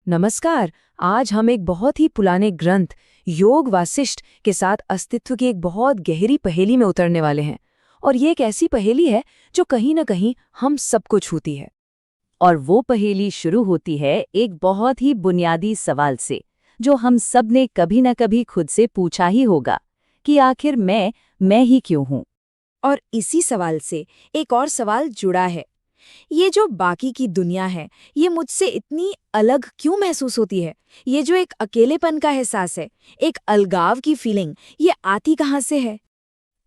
नमस्कार। आज हम एक बहुत ही पुराने ग्रंथ योग वासिष्ठ के साथ अस्तित्व की एक बहुत गहरी पहेली में उतरने वाले हैं। और ये एक ऐसी पहेली है जो कहीं न कहीं हम सबको छूती है। और वो पहेली शुरू होती है एक बहुत ही बुनियादी सवाल से, जो हम सब ने कभी न कभी खुद से पूछा ही होगा कि आखिर मैं ही क्यों हूँ। और इसी सवाल से एक और सवाल जुड़ा है। ये जो बाकी की दुनिया है, ये मुझसे इतनी अलग क्यों महसूस होती है? ये जो एक अकेलेपन का एहसास है, एक अलगाव की फीलिंग, ये आती कहाँ से है?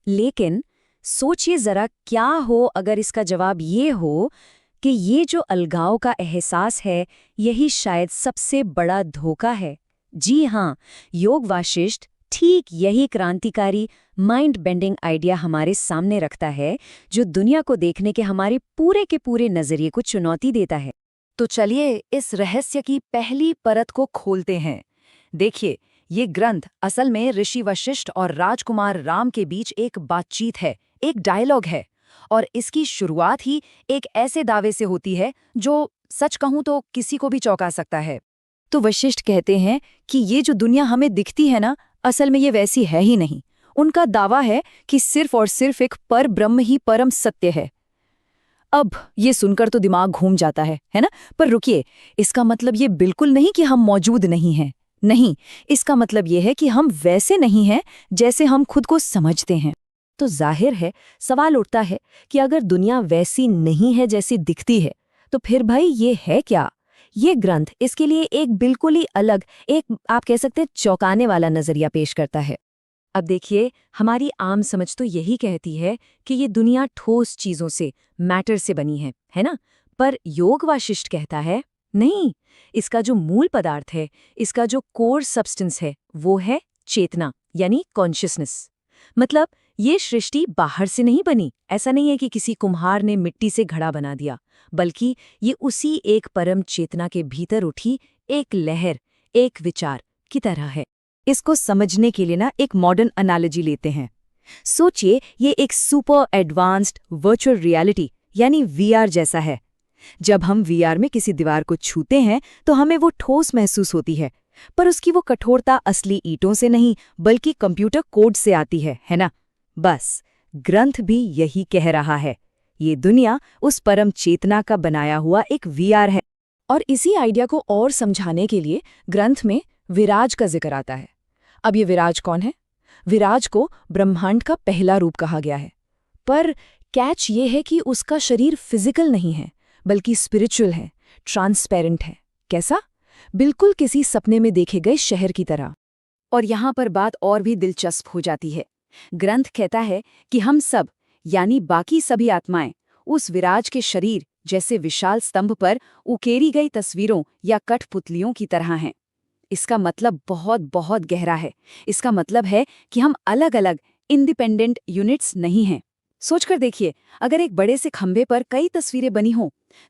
लेकिन सोचिए जरा, क्या हो अगर इसका जवाब ये हो कि ये जो अलगाव का एहसास है, यही शायद सबसे बड़ा धोखा है। जी हाँ, योग वासिष्ठ ठीक यही क्रांतिकारी माइंड बेंडिंग आइडिया हमारे सामने रखता है, जो दुनिया को देखने के हमारे पूरे के पूरे नजरिए को चुनौती देता है। तो चलिए इस रहस्य की पहली परत को खोलते हैं। देखिए, ये ग्रंथ असल में ऋषि वशिष्ठ और राजकुमार राम के बीच एक बातचीत है, एक डायलॉग है। और इसकी शुरुआत ही एक ऐसे दावे से होती है जो सच कहूं तो किसी को भी चौंका सकता है। तो वशिष्ठ कहते हैं कि ये जो दुनिया हमें दिखती है ना, असल में ये वैसी है ही नहीं। उनका दावा है कि सिर्फ और सिर्फ एक पर ब्रह्म ही परम सत्य है। अब ये सुनकर तो दिमाग घूम जाता है ना? पर रुकिए, इसका मतलब ये बिल्कुल नहीं कि हम मौजूद नहीं हैं। नहीं, इसका मतलब ये है कि हम वैसे नहीं हैं जैसे हम खुद को समझते हैं। तो जाहिर है, सवाल उठता है कि अगर दुनिया वैसी नहीं है जैसी दिखती है, तो फिर भाई ये है क्या? ये ग्रंथ इसके लिए एक बिल्कुल ही अलग, एक आप कह सकते हैं चौंकाने वाला नजरिया पेश करता है। अब देखिए, हमारी आम समझ तो यही कहती है कि ये दुनिया ठोस चीजों से, मैटर से बनी है ना? पर योग वासिष्ठ कहता है, नहीं, इसका जो मूल पदार्थ है, इसका जो कोर सब्सटेंस है, वो है चेतना, यानी कॉन्शियसनेस। मतलब ये सृष्टि बाहर से नहीं बनी। ऐसा नहीं है कि किसी कुम्हार ने मिट्टी से घड़ा बना दिया, बल्कि ये उसी एक परम चेतना के भीतर उठी एक लहर, एक विचार की तरह है। इसको समझने के लिए ना एक मॉडर्न एनालॉजी लेते हैं। सोचिए, ये एक सुपर एडवांस्ड वर्चुअल रियलिटी यानी वीआर जैसा है। जब हम वीआर में किसी दीवार को छूते हैं तो हमें वो ठोस महसूस होती है, पर उसकी वो कठोरता असली ईंटों से नहीं बल्कि कंप्यूटर कोड से आती है ना? बस ग्रंथ भी यही कह रहा है। ये दुनिया उस परम चेतना का बनाया हुआ एक वीआर है। और इसी आइडिया को और समझाने के लिए ग्रंथ में विराज का जिक्र आता है। अब ये विराज कौन है? विराज को ब्रह्मांड का पहला रूप कहा गया है। पर कैच ये है कि उसका शरीर फिजिकल नहीं है, बल्कि स्पिरिचुअल है, ट्रांसपेरेंट है। कैसा? बिल्कुल किसी सपने में देखे गए शहर की तरह। और यहाँ पर बात और भी दिलचस्प हो जाती है। ग्रंथ कहता है कि हम सब, यानी बाकी सभी आत्माएं, उस विराज के शरीर जैसे विशाल स्तंभ पर उकेरी गई तस्वीरों या कठपुतलियों की तरह हैं। इसका मतलब बहुत बहुत गहरा है। इसका मतलब है कि हम अलग अलग इंडिपेंडेंट यूनिट्स नहीं हैं। सोचकर देखिए, अगर एक बड़े से खंभे पर कई तस्वीरें बनी हों,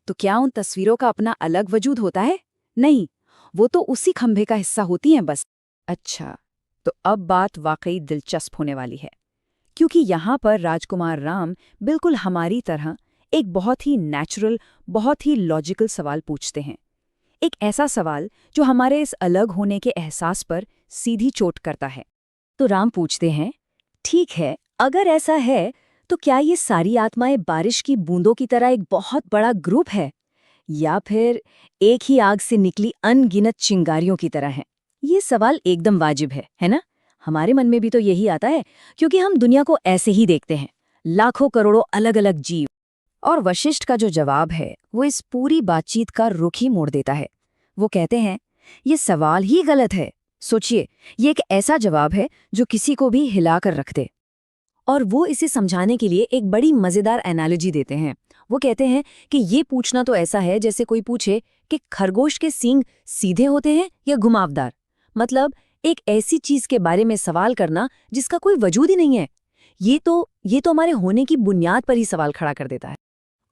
तो क्या उन तस्वीरों का अपना अलग वजूद होता है? नहीं, वो तो उसी खंभे का हिस्सा होती हैं बस। अच्छा, तो अब बात वाकई दिलचस्प होने वाली है, क्योंकि यहाँ पर राजकुमार राम बिल्कुल हमारी तरह एक बहुत ही नेचुरल, बहुत ही लॉजिकल सवाल पूछते हैं। एक ऐसा सवाल जो हमारे इस अलग होने के एहसास पर सीधी चोट करता है। तो राम पूछते हैं, ठीक है, अगर ऐसा है तो क्या ये सारी आत्माएं बारिश की बूंदों की तरह एक बहुत बड़ा ग्रुप है, या फिर एक ही आग से निकली अनगिनत चिंगारियों की तरह है? ये सवाल एकदम वाजिब है ना? हमारे मन में भी तो यही आता है, क्योंकि हम दुनिया को ऐसे ही देखते हैं, लाखों करोड़ों अलग अलग जीव। और वशिष्ठ का जो जवाब है, वो इस पूरी बातचीत का रुख ही मोड़ देता है। वो कहते हैं, ये सवाल ही गलत है। सोचिए, ये एक ऐसा जवाब है जो किसी को भी हिलाकर रख दे। और वो इसे समझाने के लिए एक बड़ी मजेदार एनालॉजी देते हैं। वो कहते हैं कि ये पूछना तो ऐसा है जैसे कोई पूछे कि खरगोश के सींग सीधे होते हैं या घुमावदार। मतलब एक ऐसी चीज के बारे में सवाल करना जिसका कोई वजूद ही नहीं है। ये तो हमारे होने की बुनियाद पर ही सवाल खड़ा कर देता है।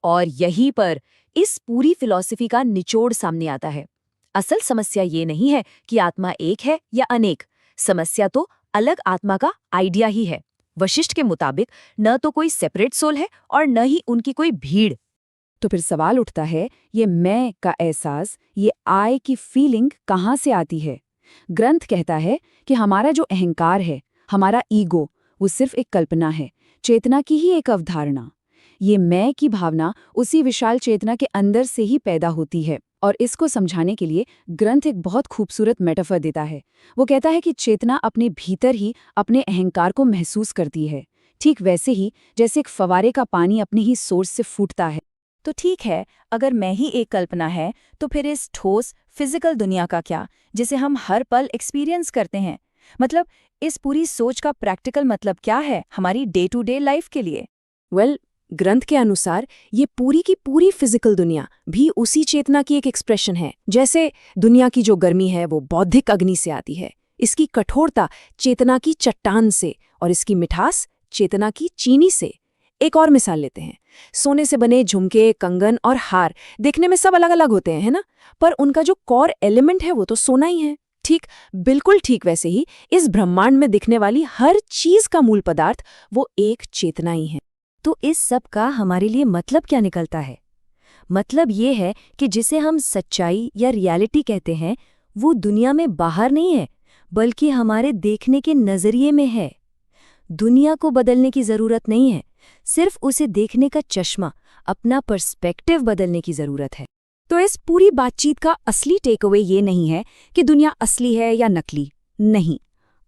और यहीं पर इस पूरी फिलॉसफी का निचोड़ सामने आता है। असल समस्या ये नहीं है कि आत्मा एक है या अनेक। समस्या तो अलग आत्मा का आइडिया ही है। वशिष्ठ के मुताबिक न तो कोई सेपरेट सोल है और न ही उनकी कोई भीड़। तो फिर सवाल उठता है, ये मैं का एहसास, ये आई की फीलिंग कहाँ से आती है? ग्रंथ कहता है कि हमारा जो अहंकार है, हमारा ईगो, वो सिर्फ एक कल्पना है, चेतना की ही एक अवधारणा। ये मैं की भावना उसी विशाल चेतना के अंदर से ही पैदा होती है। और इसको समझाने के लिए ग्रंथ एक बहुत खूबसूरत मेटाफर देता है। वो कहता है कि चेतना अपने भीतर ही अपने अहंकार को महसूस करती है, ठीक वैसे ही जैसे एक फवारे का पानी अपने ही सोर्स से फूटता है। तो ठीक है, अगर मैं ही एक कल्पना है, तो फिर इस ठोस फिजिकल दुनिया का क्या, जिसे हम हर पल एक्सपीरियंस करते हैं? मतलब इस पूरी सोच का प्रैक्टिकल मतलब क्या है हमारी डे टू डे लाइफ के लिए? ग्रंथ के अनुसार ये पूरी की पूरी फिजिकल दुनिया भी उसी चेतना की एक एक्सप्रेशन है। जैसे दुनिया की जो गर्मी है वो बौद्धिक अग्नि से आती है, इसकी कठोरता चेतना की चट्टान से, और इसकी मिठास चेतना की चीनी से। एक और मिसाल लेते हैं, सोने से बने झुमके, कंगन और हार देखने में सब अलग अलग होते हैं, है ना? पर उनका जो कोर एलिमेंट है वो तो सोना ही है। बिल्कुल ठीक वैसे ही इस ब्रह्मांड में दिखने वाली हर चीज का मूल पदार्थ वो एक चेतना ही है। तो इस सब का हमारे लिए मतलब क्या निकलता है? मतलब ये है कि जिसे हम सच्चाई या रियलिटी कहते हैं, वो दुनिया में बाहर नहीं है, बल्कि हमारे देखने के नजरिए में है। दुनिया को बदलने की जरूरत नहीं है, सिर्फ उसे देखने का चश्मा, अपना पर्सपेक्टिव बदलने की जरूरत है। तो इस पूरी बातचीत का असली टेकअवे ये नहीं है कि दुनिया असली है या नकली। नहीं,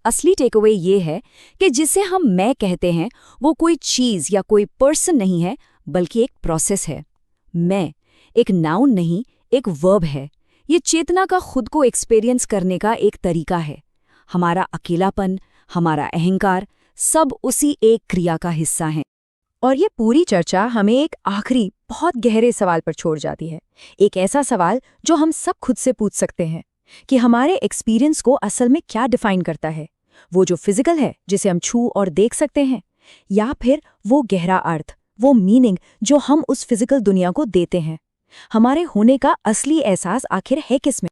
असली टेकअवे ये है कि जिसे हम मैं कहते हैं वो कोई चीज या कोई पर्सन नहीं है, बल्कि एक प्रोसेस है। मैं एक नाउन नहीं, एक वर्ब है। ये चेतना का खुद को एक्सपीरियंस करने का एक तरीका है। हमारा अकेलापन, हमारा अहंकार, सब उसी एक क्रिया का हिस्सा हैं। और ये पूरी चर्चा हमें एक आखिरी बहुत गहरे सवाल पर छोड़ जाती है। एक ऐसा सवाल जो हम सब खुद से पूछ सकते हैं कि हमारे एक्सपीरियंस को असल में क्या डिफाइन करता है? वो जो फिजिकल है, जिसे हम छू और देख सकते हैं, या फिर वो गहरा अर्थ, वो मीनिंग जो हम उस फिजिकल दुनिया को देते हैं? हमारे होने का असली एहसास आखिर है किसमें?